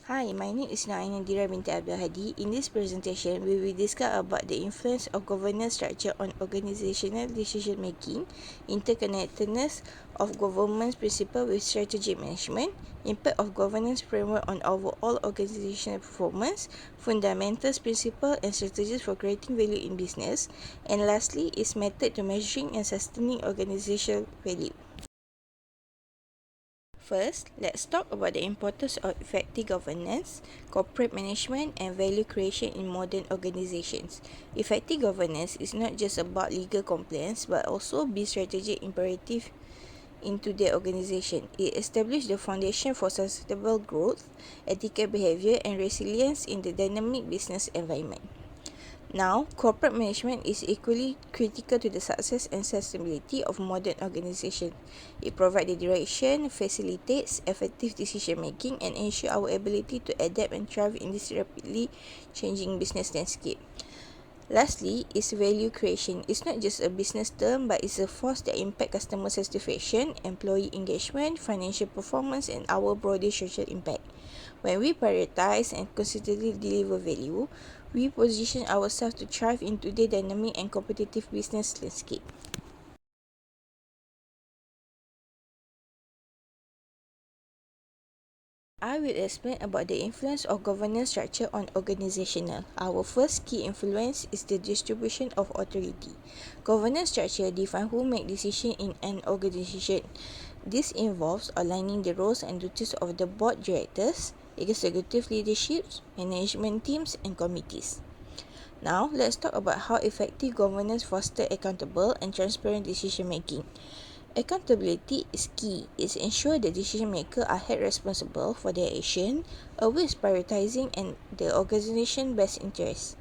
Hi, my name is Naina Dira binti Abdul Hadi. In this presentation, we will discuss about the influence of governance structure on organizational decision making, interconnectedness of governance principle with strategic management, impact of governance framework on overall organizational performance, fundamentals, principle and strategies for creating value in business, and lastly, its method to measuring and sustaining organizational value. First, let's talk about the importance of effective governance, corporate management, and value creation in modern organizations. Effective governance is not just about legal compliance but also be strategic imperative into the organization. It establishes the foundation for sustainable growth, ethical behavior, and resilience in the dynamic business environment. Now, corporate management is equally critical to the success and sustainability of modern organizations. It provides the direction, facilitates effective decision making, and ensures our ability to adapt and thrive in this rapidly changing business landscape. Lastly, is value creation. It's not just a business term, but it's a force that impacts customer satisfaction, employee engagement, financial performance, and our broader social impact. When we prioritize and consistently deliver value, we position ourselves to thrive in today's dynamic and competitive business landscape. I will explain about the influence of governance structure on organizational. Our first key influence is the distribution of authority. Governance structure defines who make decisions in an organization. This involves aligning the roles and duties of the board directors, executive leaderships, management teams, and committees. Now, let's talk about how effective governance fosters accountable and transparent decision making. Accountability is key. It ensures the decision makers are held responsible for their action, always prioritizing and the organization's best interests.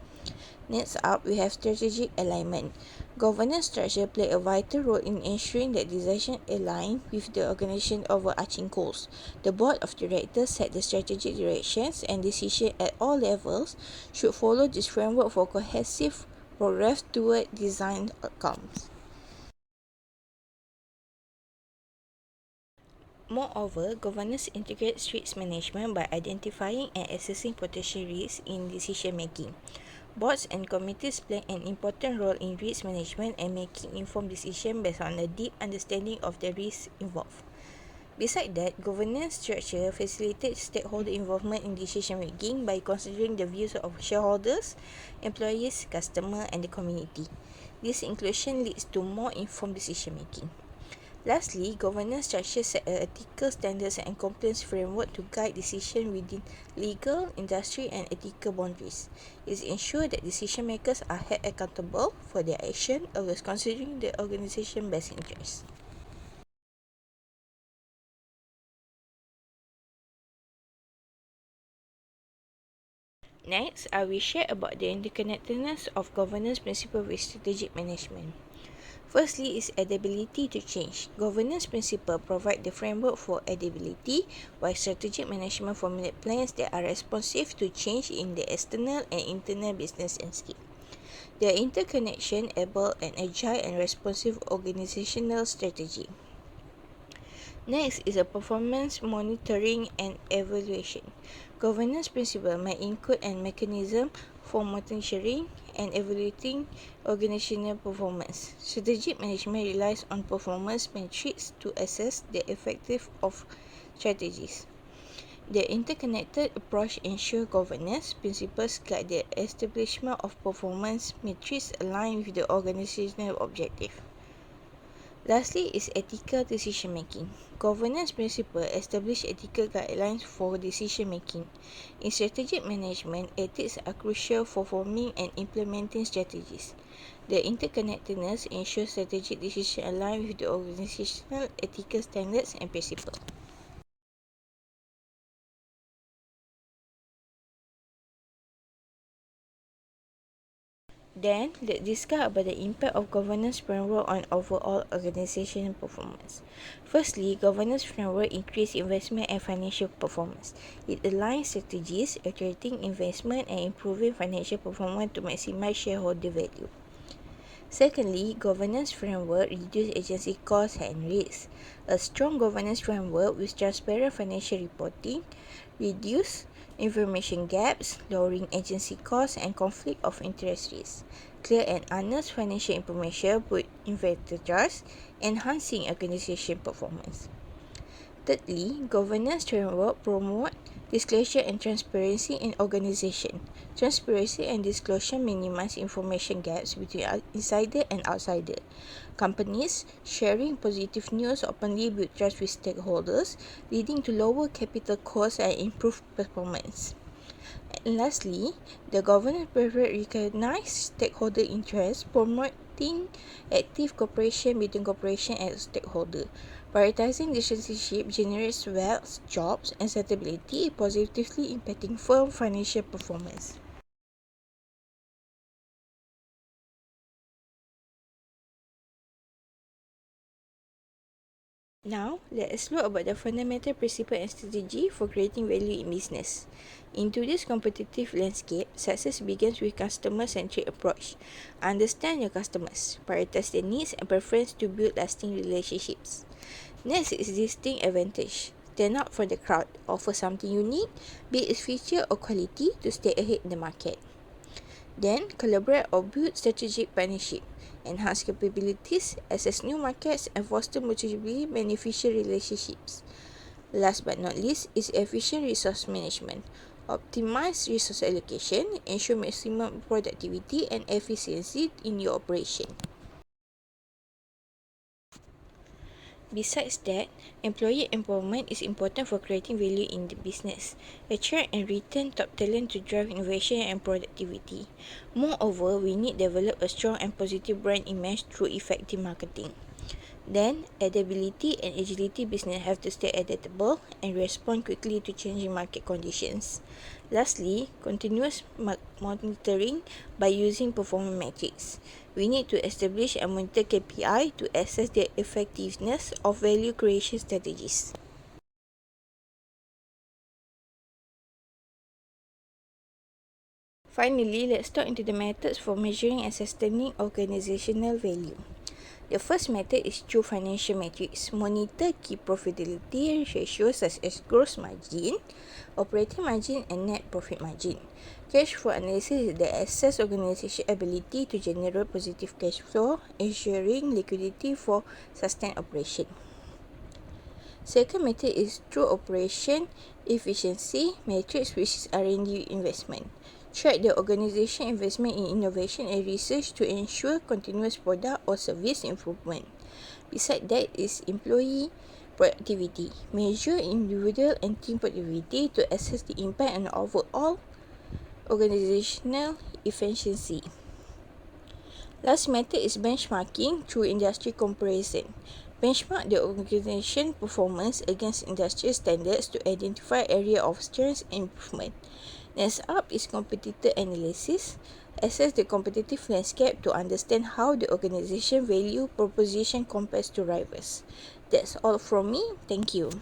Next up, we have strategic alignment. Governance structure play a vital role in ensuring that decisions align with the organization's overarching goals. The board of directors set the strategic directions and decisions at all levels should follow this framework for cohesive progress toward designed outcomes. Moreover, governance integrates risk management by identifying and assessing potential risks in decision making. Boards and committees play an important role in risk management and making informed decisions based on a deep understanding of the risks involved. Besides that, governance structure facilitates stakeholder involvement in decision making by considering the views of shareholders, employees, customers, and the community. This inclusion leads to more informed decision making. Lastly, governance structure set ethical standards and compliance framework to guide decisions within legal, industry, and ethical boundaries. It ensures that decision makers are held accountable for their action, always considering the organization's best interests. Next, I will share about the interconnectedness of governance principle with strategic management. Firstly is adaptability to change. Governance principles provide the framework for adaptability, while strategic management formulate plans that are responsive to change in the external and internal business landscape. Their interconnection enable an agile and responsive organizational strategy. Next is a performance monitoring and evaluation. Governance principle may include a mechanism for monitoring and evaluating organizational performance. Strategic management relies on performance metrics to assess the effectiveness of strategies. The interconnected approach ensures governance principles guide the establishment of performance metrics aligned with the organizational objective. Lastly is ethical decision making. Governance principles establish ethical guidelines for decision making. In strategic management, ethics are crucial for forming and implementing strategies. The interconnectedness ensures strategic decisions align with the organizational ethical standards and principles. Then, let's discuss about the impact of governance framework on overall organizational performance. Firstly, governance framework increase investment and financial performance. It aligns strategies, attracting investment and improving financial performance to maximize shareholder value. Secondly, governance framework reduce agency costs and risks. A strong governance framework with transparent financial reporting reduce information gaps, lowering agency costs and conflict of interest risks. Clear and honest financial information would investor trust, enhancing organization performance. Thirdly, governance framework promote disclosure and transparency in organization. Transparency and disclosure minimize information gaps between insider and outsider. Companies sharing positive news openly build trust with stakeholders, leading to lower capital costs and improved performance. And lastly, the governance period recognize stakeholder interests, promoting active cooperation between corporation and stakeholder. Prioritizing this relationship generates wealth, jobs, and stability, positively impacting firm financial performance. Now, let us look about the fundamental principle and strategy for creating value in business. In today's competitive landscape, success begins with customer-centric approach. Understand your customers, prioritize their needs and preference to build lasting relationships. Next is distinct advantage. Stand out from the crowd, offer something unique, be it feature or quality to stay ahead in the market. Then, collaborate or build strategic partnership. Enhance capabilities, access new markets, and foster mutually beneficial relationships. Last but not least is efficient resource management. Optimize resource allocation, ensure maximum productivity and efficiency in your operation. Besides that, employee empowerment is important for creating value in the business. Attract and retain top talent to drive innovation and productivity. Moreover, we need to develop a strong and positive brand image through effective marketing. Then, adaptability and agility business have to stay adaptable and respond quickly to changing market conditions. Lastly, continuous monitoring by using performance metrics. We need to establish and monitor KPI to assess the effectiveness of value creation strategies. Finally, let's talk into the methods for measuring and sustaining organizational value. The first method is through financial metrics. Monitor key profitability ratios such as gross margin, operating margin, and net profit margin. Cash flow analysis is the assess organization ability to generate positive cash flow, ensuring liquidity for sustained operation. Second method is through operation efficiency matrix, which is R&D investment. Track the organization investment in innovation and research to ensure continuous product or service improvement. Beside that is employee productivity. Measure individual and team productivity to assess the impact on overall organizational efficiency. Last method is benchmarking through industry comparison. Benchmark the organization performance against industry standards to identify area of strength and improvement. Next up is competitor analysis. Assess the competitive landscape to understand how the organization value proposition compares to rivals. That's all from me. Thank you.